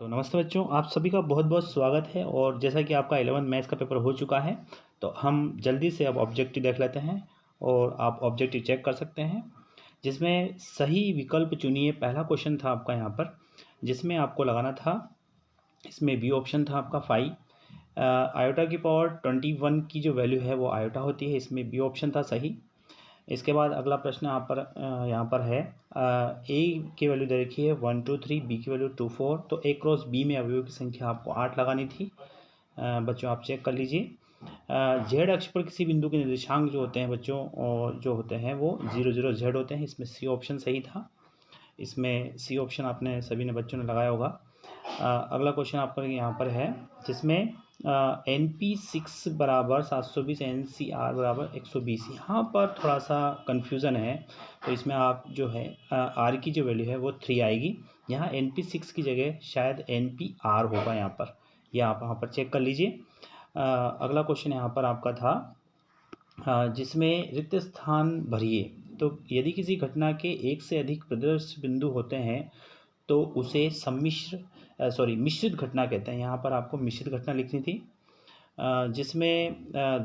तो नमस्ते बच्चों, आप सभी का बहुत बहुत स्वागत है। और जैसा कि आपका 11 मैथ्स का पेपर हो चुका है, तो हम जल्दी से अब ऑब्जेक्टिव देख लेते हैं और आप ऑब्जेक्टिव चेक कर सकते हैं, जिसमें सही विकल्प चुनिए। पहला क्वेश्चन था आपका यहाँ पर, जिसमें आपको लगाना था, इसमें बी ऑप्शन था आपका 5। आयोटा की पावर 21 की जो वैल्यू है वो आयोटा होती है, इसमें बी ऑप्शन था सही। इसके बाद अगला प्रश्न यहाँ पर है, ए की वैल्यू दे रखी है 1 2 3, बी की वैल्यू 2 4। तो ए क्रॉस बी में अवयवों की संख्या आपको 8 लगानी थी। बच्चों आप चेक कर लीजिए। जेड अक्ष पर किसी बिंदु के निर्देशांक जो होते हैं बच्चों, और जो होते हैं वो 0 0 जेड होते हैं। इसमें सी ऑप्शन सही था, इसमें सी ऑप्शन आपने सभी ने बच्चों ने लगाया होगा। अगला क्वेश्चन आपका यहाँ पर है, जिसमें NP6 बराबर 720, NCR बराबर 120। यहाँ पर थोड़ा सा कन्फ्यूज़न है, तो इसमें आप जो है R की जो वैल्यू है वो 3 आएगी। यहाँ NP6 की जगह शायद NPR होगा यहाँ पर, या आप यहाँ पर चेक कर लीजिए। अगला क्वेश्चन यहाँ पर आपका था, जिसमें रिक्त स्थान भरिए। तो यदि किसी घटना के एक से अधिक प्रदर्श बिंदु होते हैं तो उसे मिश्रित घटना कहते हैं। यहाँ पर आपको मिश्रित घटना लिखनी थी, जिसमें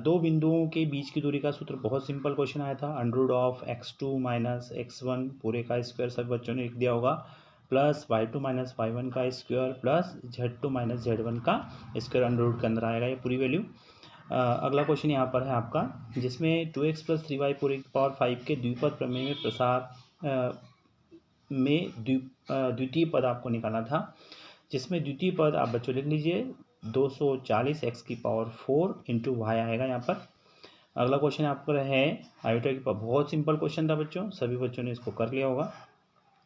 दो बिंदुओं के बीच की दूरी का सूत्र बहुत सिंपल क्वेश्चन आया था, √x2 - x1 पूरे का स्क्वायर, सब बच्चों ने लिख दिया होगा, प्लस y2 - y1 का स्क्वायर प्लस z2 - z1 का स्क्वायर √ के अंदर आएगा ये पूरी वैल्यू। अगला क्वेश्चन यहाँ पर है आपका, जिसमें 2x + 3y पूरे की पावर 5 के द्विपद प्रमेय में प्रसार में द्वितीय पद आपको निकालना था, जिसमें द्वितीय पद आप बच्चों लिख लीजिए 240 x की पावर 4 × y आएगा यहाँ पर। अगला क्वेश्चन आपको है आयोटा की पावर, बहुत सिंपल क्वेश्चन था बच्चों, सभी बच्चों ने इसको कर लिया होगा,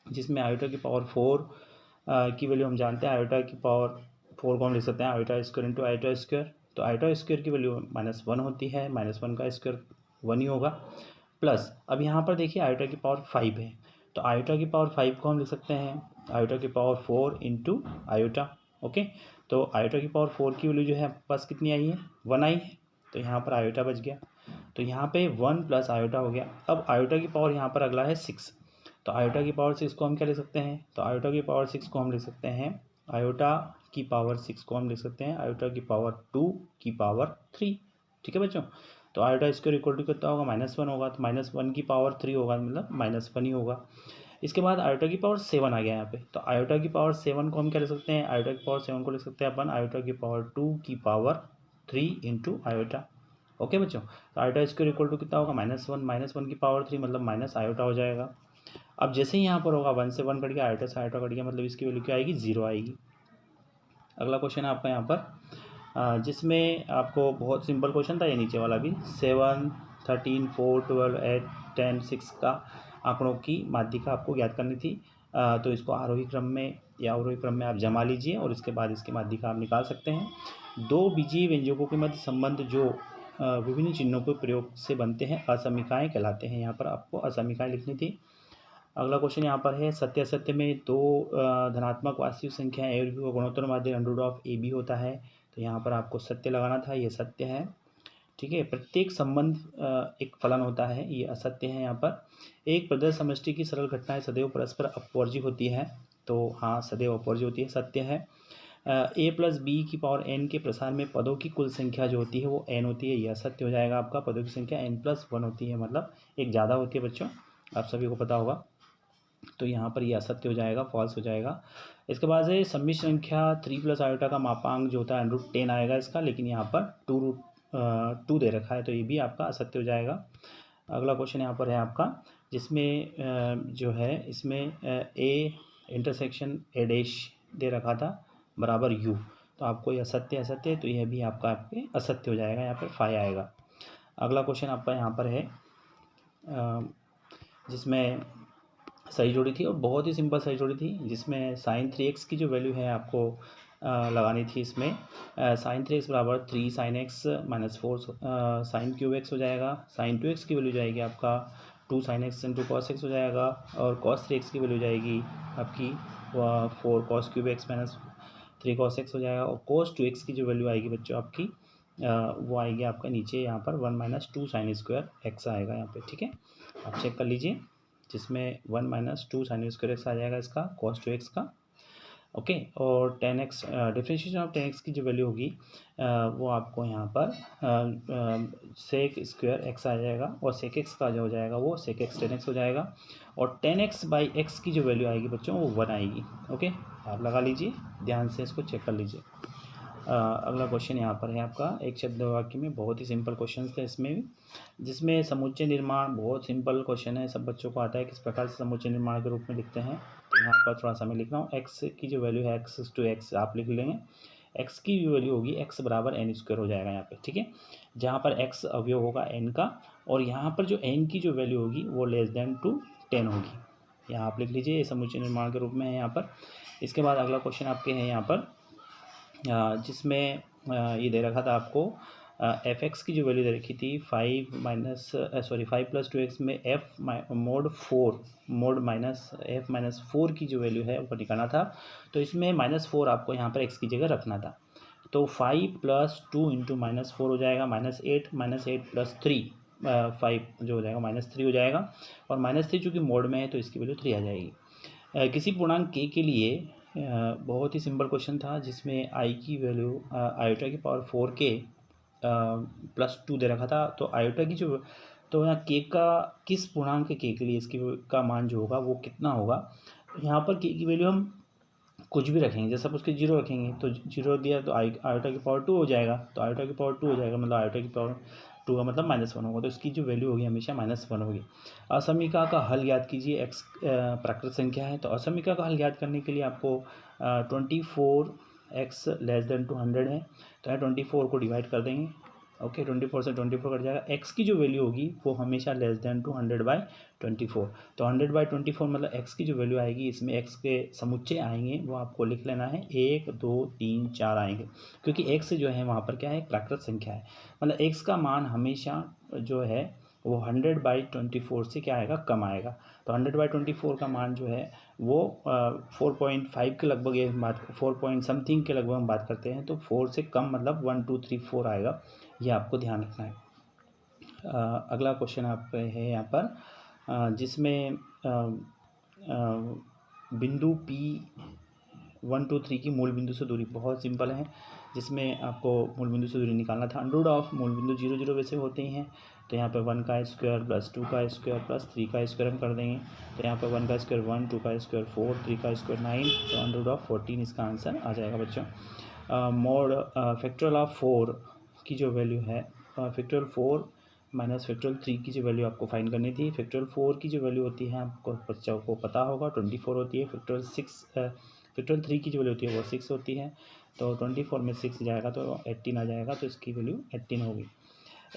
जिसमें आयोटा की पावर 4 की वैल्यू हम जानते हैं। आयोटा की पावर 4 को हम लिख सकते हैं आयोटा स्क्वायर × आयोटा स्क्वायर। तो आयोटा स्क्वायर की वैल्यू -1 होती है, -1 का स्क्वायर 1 ही होगा, प्लस अब यहाँ पर देखिए आयोटा की पावर 5 है, तो आयोटा की पावर 5 को हम लिख सकते हैं आयोटा की पावर 4 × आयोटा। ओके, तो आयोटा की पावर 4 की वैल्यू जो है आपके पास कितनी आई है, 1 आई है, तो यहाँ पर आयोटा बच गया, तो यहाँ पे 1 + आयोटा हो गया। अब आयोटा की पावर यहाँ पर अगला है 6, तो आयोटा की पावर 6 को हम क्या लिख सकते हैं, तो आयोटा की पावर 6 को हम लिख सकते हैं, आयोटा की पावर 6 को हम लिख सकते हैं आयोटा की पावर 2 की पावर 3। ठीक है बच्चों, तो आयोटा स्क्वायर इक्वल टू कितना होगा, -1 होगा, तो -1 की पावर 3 होगा, मतलब -1 ही होगा। इसके बाद आयोटा की पावर 7 आ गया यहाँ पे, तो आयोटा की पावर 7 को हम क्या लिख सकते हैं, आयोटा की पावर 7 को लिख सकते हैं अपन आयोटा की पावर 2 की पावर 3 × आयोटा। ओके बच्चों, तो आयोटा स्क्वायर इक्वल टू कितना होगा, -1 -1 की पावर 3, मतलब माइनस आयोटा हो जाएगा। अब जैसे ही यहाँ पर होगा 1 से 1 कट गया, आयोटा से आयोटा कट गया, मतलब इसकी वैल्यू क्या आएगी, 0 आएगी। अगला क्वेश्चन है आपका यहाँ पर, जिसमें आपको बहुत सिंपल क्वेश्चन था, ये नीचे वाला भी, 7 13 4 12 8 10 6 का आंकड़ों की माध्यिका आपको ज्ञात करनी थी। तो इसको आरोही क्रम में या अवरोही क्रम में आप जमा लीजिए और इसके बाद इसकी माध्यिका आप निकाल सकते हैं। दो बीजीय व्यंजकों के मध्य संबंध जो विभिन्न चिन्हों के प्रयोग से बनते हैं असमीकाएँ कहलाते हैं। यहाँ पर आपको असमीकाएँ लिखनी थी। अगला क्वेश्चन यहाँ पर है, सत्य असत्य में दो धनात्मक वास्तविक संख्या ए और बी का गुणोत्तर माध्य √AB होता है, तो यहाँ पर आपको सत्य लगाना था, ये सत्य है। ठीक है, प्रत्येक संबंध एक फलन होता है, ये असत्य है। यहाँ पर एक प्रदर्श समष्टि की सरल घटनाएं सदैव परस्पर अपवर्जी होती है, तो हाँ सदैव अपवर्जी होती है, सत्य है। a + b की पावर n के प्रसार में पदों की कुल संख्या जो होती है वो n होती है, यह सत्य हो जाएगा आपका। पदों की संख्या n+1 होती है, मतलब एक ज़्यादा होती है बच्चों, आप सभी को पता होगा, तो यहाँ पर ये असत्य हो जाएगा, फॉल्स हो जाएगा। इसके बाद है सम्मिश्र संख्या 3 + आयोटा का मापांक जो होता है √10 आएगा इसका, लेकिन यहाँ पर 2 दे रखा है, तो ये भी आपका असत्य हो जाएगा। अगला क्वेश्चन यहाँ पर है आपका, जिसमें जो है इसमें A∩A' दे रखा था बराबर U, तो आपको यह असत्य असत्य, तो यह भी आपका आपके असत्य हो जाएगा, यहाँ पर 5 आएगा। अगला क्वेश्चन आपका यहाँ पर है, जिसमें सही जोड़ी थी और बहुत ही सिंपल सही जोड़ी थी, जिसमें sin 3x की जो वैल्यू है आपको लगानी थी। इसमें sin 3x बराबर 3 sin x - 4 sin cube x हो जाएगा। sin 2x की वैल्यू जाएगी आपका 2 sin x × cos x हो जाएगा, और cos 3x की वैल्यू जाएगी आपकी 4 cos cube x - 3 cos x हो जाएगा, और cos 2x की जो वैल्यू आएगी बच्चों आपकी वो आएगी आपका नीचे यहाँ पर 1 - 2 sin² x आएगा यहाँ पे। ठीक है, आप चेक कर लीजिए, जिसमें 1 - 2 sin² x आ जाएगा इसका cos 2x का। ओके। और 10x डिफरेंशिएशन ऑफ 10x की जो वैल्यू होगी वो आपको यहाँ पर सेक स्क्वायर एक्स आ जाएगा, और सेक एक्स का जो हो जाएगा वो सेक एक्स 10x हो जाएगा, और 10x बाई एक्स की जो वैल्यू आएगी बच्चों वो 1 आएगी। ओके, आप लगा लीजिए, ध्यान से इसको चेक कर लीजिए। अगला क्वेश्चन यहाँ पर है आपका एक शब्द वाक्य में, बहुत ही सिंपल क्वेश्चन थे इसमें भी, जिसमें समुच्चय निर्माण बहुत सिंपल क्वेश्चन है, सब बच्चों को आता है किस प्रकार से समुच्चय निर्माण के रूप में लिखते हैं। तो यहाँ पर थोड़ा सा मैं लिख रहा हूँ, एक्स की जो वैल्यू है एक्स टू एक्स आप लिख लेंगे, एक्स की वैल्यू होगी एक्स बराबर एन स्क्वायर हो जाएगा यहाँ पे, ठीक है, जहाँ पर एक्स अवयव होगा एन का, और यहाँ पर जो एन की जो वैल्यू होगी वो लेस देन टू 10 होगी। यहाँ आप लिख लीजिए, ये समुच्चय निर्माण के रूप में है यहाँ पर। इसके बाद अगला क्वेश्चन आपके हैं यहाँ पर, जिसमें ये दे रखा था आपको एफ एक्स की जो वैल्यू दे रखी थी 5 प्लस 2x में F mode minus F minus 4 की जो वैल्यू है वो निकालना था। तो इसमें -4 आपको यहाँ पर x की जगह रखना था। तो 5 प्लस 2 इंटू -4 हो जाएगा -8 प्लस 3 5 जो हो जाएगा -3 हो जाएगा, और -3 चूँकि मोड में है तो इसकी वैल्यू 3 आ जाएगी। किसी पूर्णांक k के लिए बहुत ही सिंपल क्वेश्चन था, जिसमें आई की वैल्यू आयोटा की पावर 4k प्लस 2 दे रखा था। तो आयोटा की जो, तो यहाँ k का किस पूर्णांक के लिए इसकी का मान जो होगा वो कितना होगा। तो यहाँ पर k की वैल्यू हम कुछ भी रखेंगे, जैसे आप उसके 0 रखेंगे तो 0 दिया तो आयोटा की पावर 2 हो जाएगा, तो आयोटा की पावर 2 हो जाएगा, मतलब आयोटा की पावर 2 का मतलब -1 होगा, तो इसकी जो वैल्यू होगी हमेशा -1 होगी। असमीका का हल याद कीजिए, x प्राकृत संख्या है, तो असमीका का हल याद करने के लिए आपको 24x लेस देन 200 है, तो यहाँ 24 को डिवाइड कर देंगे। ओके, 24 से 24 कट जाएगा, x की जो वैल्यू होगी वो हमेशा लेस देन 100/24। तो 100/24 मतलब x की जो वैल्यू आएगी, इसमें x के समुच्चय आएंगे वो आपको लिख लेना है, 1 2 3 4 आएंगे, क्योंकि x जो है वहाँ पर क्या है, प्राकृत संख्या है, मतलब x का मान हमेशा जो है वो 100/24 से क्या आएगा, कम आएगा। तो 100/24 का मान जो है वो 4.5 के लगभग, ये बात 4 पॉइंट समथिंग के लगभग हम बात करते हैं, तो 4 से कम मतलब 1 2 3 4 आएगा, ये आपको ध्यान रखना है। अगला क्वेश्चन आप है यहाँ पर, जिसमें बिंदु P1 2 3 की मूल बिंदु से दूरी बहुत सिंपल है, जिसमें आपको मूल बिंदु से दूरी निकालना था। अंडर रूट ऑफ मूल बिंदु 0 0 वैसे होते ही हैं, तो यहाँ पे 1 का स्क्वायर प्लस 2 का स्क्वायर प्लस 3 का स्क्वायर हम कर देंगे, तो यहाँ पे 1 का स्क्वायर 1, 2 का स्क्वायर 4, 3 का स्क्वायर 9, तो अंडर रूट ऑफ 14 इसका आंसर आ जाएगा बच्चों। मोड फैक्टोरियल ऑफ 4 की जो वैल्यू है, फैक्टोरियल 4 माइनस फैक्टोरियल 3 की जो वैल्यू आपको फाइंड करनी थी। फैक्टोरियल 4 की जो वैल्यू होती है आपको बच्चों को पता होगा 24 होती है। फैक्टोरियल 3 की जो वैल्यू होती है वो 6 होती है, तो 24 में 6 जाएगा तो 18 आ जाएगा, तो इसकी वैल्यू 18 होगी।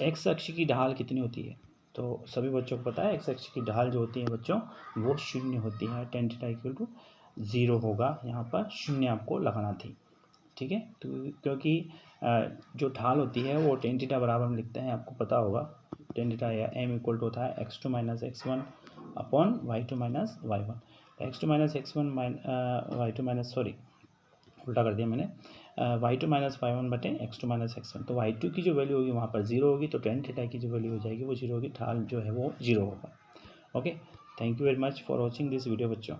एक्स अक्ष की ढाल कितनी होती है, तो सभी बच्चों को पता है एक्स अक्ष की ढाल जो होती है बच्चों वो 0 होती है। tan θ = 0 होगा, यहाँ पर 0 आपको लगाना थी, ठीक है। तो क्योंकि जो ढाल होती है वो tan θ बराबर हम लिखते हैं, आपको पता होगा tan θ या m = होता है x2 - x1 upon y2 - y1। x2 - x1 y2 sorry उल्टा कर दिया मैंने, y2 - y1 बटे x2 - x1, तो y2 की जो वैल्यू होगी वहाँ पर 0 होगी, तो tan θ की जो वैल्यू हो जाएगी वो 0 होगी, ढाल जो है वो 0 होगा। Okay, thank you very much for watching this video बच्चों।